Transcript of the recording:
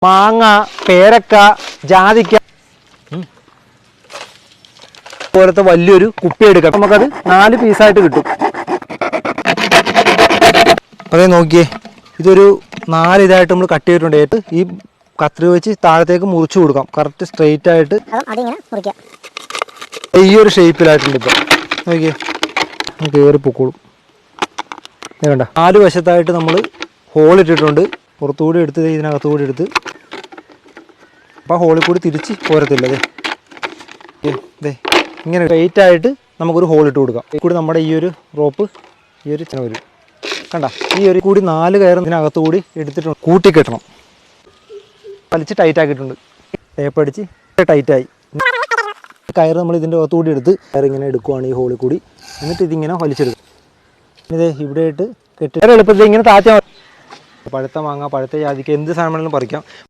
മാങ്ങ, പേരക്ക, ജാതിക്ക പോലത്തെ വലിയൊരു കുപ്പി എടുക്കാം. നമുക്കത് 4 പീസായിട്ട് കിട്ടും. അതേ നോക്കിയേ, ഇതൊരു 4 ഇതായിട്ട് നമ്മൾ കട്ട് ചെയ്തിട്ടുണ്ട്. ഈ കത്രി വെച്ച് താഴത്തേക്ക് മുറിച്ചു കൊടുക്കാം. കറക്റ്റ് സ്ട്രെയിറ്റ് ആയിട്ട് ഈ ഒരു ഷേപ്പിലായിട്ടുണ്ട്. ഇപ്പം നോക്കിയേ, കയറി പൊക്കോളും. വേണ്ട 4 വശത്തായിട്ട് നമ്മൾ ഹോൾ ഇട്ടിട്ടുണ്ട്. പുറത്തുകൂടി എടുത്ത് ഇതിനകത്തുകൂടി എടുത്ത് അപ്പോൾ ഹോളിൽ കൂടി തിരിച്ച് പോരത്തില്ല. അതെ ഇങ്ങനെ സ്ട്രെയിറ്റ് ആയിട്ട് നമുക്കൊരു ഹോൾ ഇട്ട് കൊടുക്കാം. ഈ കൂടി നമ്മുടെ ഈ ഒരു റോപ്പ് ഈ ഒരു വരും. കണ്ട, ഈ ഒരു കൂടി 4 കയർ ഇതിനകത്തു കൂടി എടുത്തിട്ടുണ്ട്. കൂട്ടിക്കെട്ടണം. വലിച്ച് ടൈറ്റ് ആക്കിയിട്ടുണ്ട്. ടേപ്പ് അടിച്ച് ടൈറ്റായി. കയർ നമ്മൾ ഇതിൻ്റെ അകത്തുകൂടി എടുത്ത് കയർ ഇങ്ങനെ എടുക്കുവാണ് ഈ ഹോളിൽ കൂടി. എന്നിട്ട് ഇതിങ്ങനെ വലിച്ചെടുക്കും. ഇതേ ഇവിടെ ഇട്ട് കെട്ടി എളുപ്പത്തിൽ ഇങ്ങനെ താഴ്ത്തിയാൽ പഴുത്ത മാങ്ങ, പഴുത്ത ജാതിക്ക, എന്ത് സാധനം വേണമെങ്കിലും പറിക്കാം.